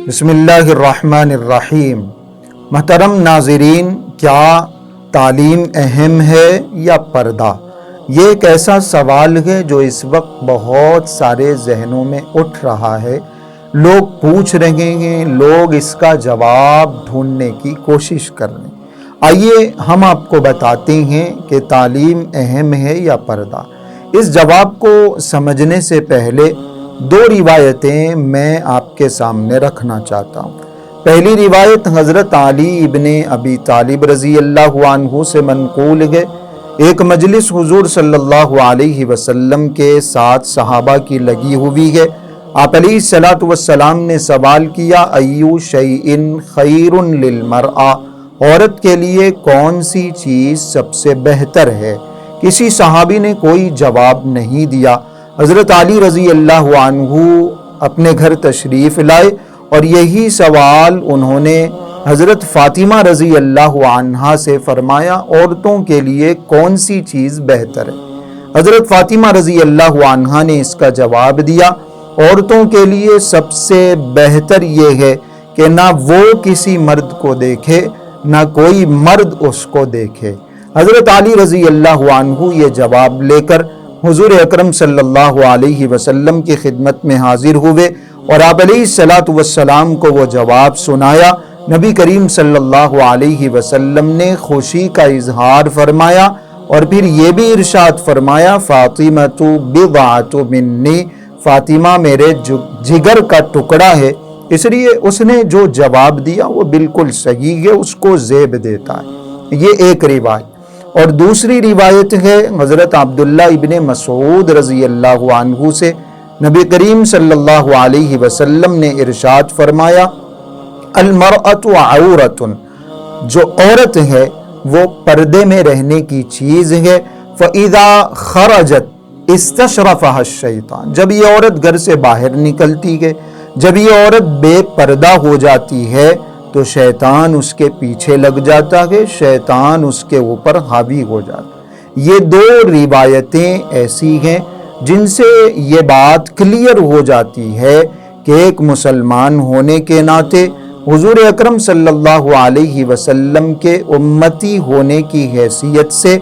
بسم اللہ الرحمن الرحیم۔ محترم ناظرین، کیا تعلیم اہم ہے یا پردہ؟ یہ ایک ایسا سوال ہے جو اس وقت بہت سارے ذہنوں میں اٹھ رہا ہے۔ لوگ پوچھ رہے ہیں، لوگ اس کا جواب ڈھونڈنے کی کوشش کر رہے ہیں۔ آئیے ہم آپ کو بتاتے ہیں کہ تعلیم اہم ہے یا پردہ۔ اس جواب کو سمجھنے سے پہلے دو روایتیں میں آپ کے سامنے رکھنا چاہتا ہوں۔ پہلی روایت حضرت علی ابن ابی طالب رضی اللہ عنہ سے منقول ہے۔ ایک مجلس حضور صلی اللہ علیہ وسلم کے ساتھ صحابہ کی لگی ہوئی ہے۔ آپ علیہ الصلوۃ والسلام نے سوال کیا، ایو شیء خیر للمرأة، عورت کے لیے کون سی چیز سب سے بہتر ہے؟ کسی صحابی نے کوئی جواب نہیں دیا۔ حضرت علی رضی اللہ عنہ اپنے گھر تشریف لائے اور یہی سوال انہوں نے حضرت فاطمہ رضی اللہ عنہا سے فرمایا، عورتوں کے لیے کون سی چیز بہتر ہے؟ حضرت فاطمہ رضی اللہ عنہا نے اس کا جواب دیا، عورتوں کے لیے سب سے بہتر یہ ہے کہ نہ وہ کسی مرد کو دیکھے نہ کوئی مرد اس کو دیکھے۔ حضرت علی رضی اللہ عنہ یہ جواب لے کر حضور اکرم صلی اللہ علیہ وسلم کی خدمت میں حاضر ہوئے اور آپ علیہ الصلوۃ والسلام کو وہ جواب سنایا۔ نبی کریم صلی اللہ علیہ وسلم نے خوشی کا اظہار فرمایا اور پھر یہ بھی ارشاد فرمایا، فاطمۃ بضعۃ منی، فاطمہ میرے جگر کا ٹکڑا ہے۔ اس لیے اس نے جو جواب دیا وہ بالکل صحیح ہے، اس کو زیب دیتا ہے۔ یہ ایک روایت۔ اور دوسری روایت ہے حضرت عبداللہ ابن مسعود رضی اللہ عنہ سے، نبی کریم صلی اللہ علیہ وسلم نے ارشاد فرمایا، المرأۃ عورۃ، جو عورت ہے وہ پردے میں رہنے کی چیز ہے، فَإِذَا خَرَجَتْ اسْتَشْرَفَهَا الشَّيْطَانُ، جب یہ عورت گھر سے باہر نکلتی ہے، جب یہ عورت بے پردہ ہو جاتی ہے تو شیطان اس کے پیچھے لگ جاتا ہے، شیطان اس کے اوپر حاوی ہو جاتا ہے۔ یہ دو روایتیں ایسی ہیں جن سے یہ بات کلیئر ہو جاتی ہے کہ ایک مسلمان ہونے کے ناطے حضور اکرم صلی اللہ علیہ وسلم کے امتی ہونے کی حیثیت سے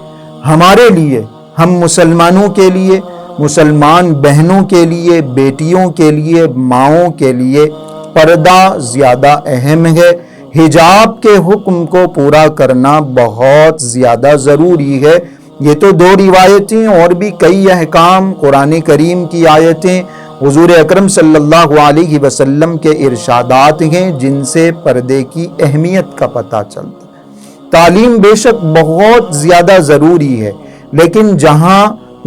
ہمارے لیے، ہم مسلمانوں کے لیے، مسلمان بہنوں کے لیے، بیٹیوں کے لیے، ماؤں کے لیے پردہ زیادہ اہم ہے۔ حجاب کے حکم کو پورا کرنا بہت زیادہ ضروری ہے۔ یہ تو دو روایتیں، اور بھی کئی احکام، قرآن کریم کی آیتیں، حضور اکرم صلی اللہ علیہ وسلم کے ارشادات ہیں جن سے پردے کی اہمیت کا پتہ چلتا ہے۔ تعلیم بے شک بہت زیادہ ضروری ہے، لیکن جہاں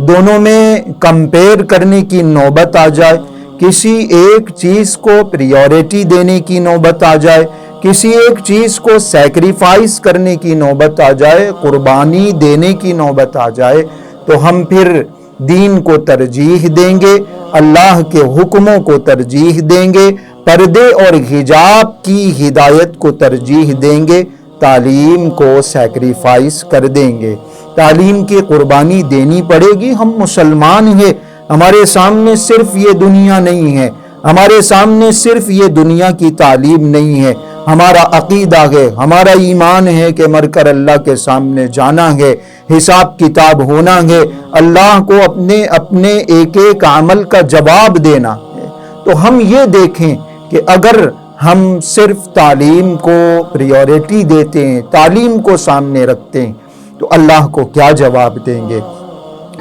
دونوں میں کمپیئر کرنے کی نوبت آ جائے، کسی ایک چیز کو پریورٹی دینے کی نوبت آ جائے، کسی ایک چیز کو سیکریفائز کرنے کی نوبت آ جائے، قربانی دینے کی نوبت آ جائے، تو ہم پھر دین کو ترجیح دیں گے، اللہ کے حکموں کو ترجیح دیں گے، پردے اور حجاب کی ہدایت کو ترجیح دیں گے، تعلیم کو سیکریفائز کر دیں گے، تعلیم کی قربانی دینی پڑے گی۔ ہم مسلمان ہیں، ہمارے سامنے صرف یہ دنیا نہیں ہے، ہمارے سامنے صرف یہ دنیا کی تعلیم نہیں ہے، ہمارا عقیدہ ہے، ہمارا ایمان ہے کہ مر کر اللہ کے سامنے جانا ہے، حساب کتاب ہونا ہے، اللہ کو اپنے ایک ایک عمل کا جواب دینا ہے۔ تو ہم یہ دیکھیں کہ اگر ہم صرف تعلیم کو پریورٹی دیتے ہیں، تعلیم کو سامنے رکھتے ہیں، تو اللہ کو کیا جواب دیں گے؟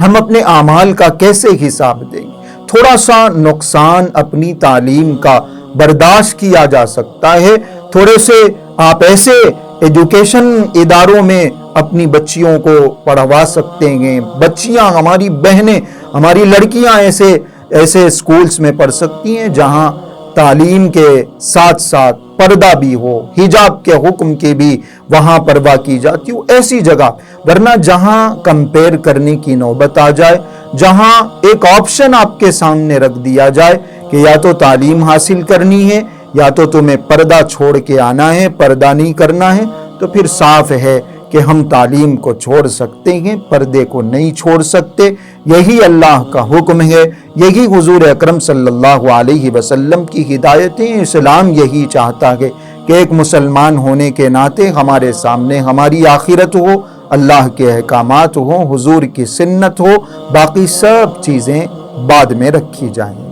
ہم اپنے اعمال کا کیسے حساب دیں گے؟ تھوڑا سا نقصان اپنی تعلیم کا برداشت کیا جا سکتا ہے۔ تھوڑے سے آپ ایسے ایجوکیشن اداروں میں اپنی بچیوں کو پڑھوا سکتے ہیں، بچیاں، ہماری بہنیں، ہماری لڑکیاں ایسے اسکولز میں پڑھ سکتی ہیں جہاں تعلیم کے ساتھ ساتھ پردہ بھی ہو، حجاب کے حکم کی بھی وہاں پرواہ کی جاتی ہو، ایسی جگہ۔ ورنہ جہاں کمپیئر کرنے کی نوبت آ جائے، جہاں ایک آپشن آپ کے سامنے رکھ دیا جائے کہ یا تو تعلیم حاصل کرنی ہے یا تو تمہیں پردہ چھوڑ کے آنا ہے، پردہ نہیں کرنا ہے، تو پھر صاف ہے کہ ہم تعلیم کو چھوڑ سکتے ہیں، پردے کو نہیں چھوڑ سکتے۔ یہی اللہ کا حکم ہے، یہی حضور اکرم صلی اللہ علیہ وسلم کی ہدایتیں، اسلام یہی چاہتا ہے کہ ایک مسلمان ہونے کے ناطے ہمارے سامنے ہماری آخرت ہو، اللہ کے احکامات ہوں، حضور کی سنت ہو، باقی سب چیزیں بعد میں رکھی جائیں۔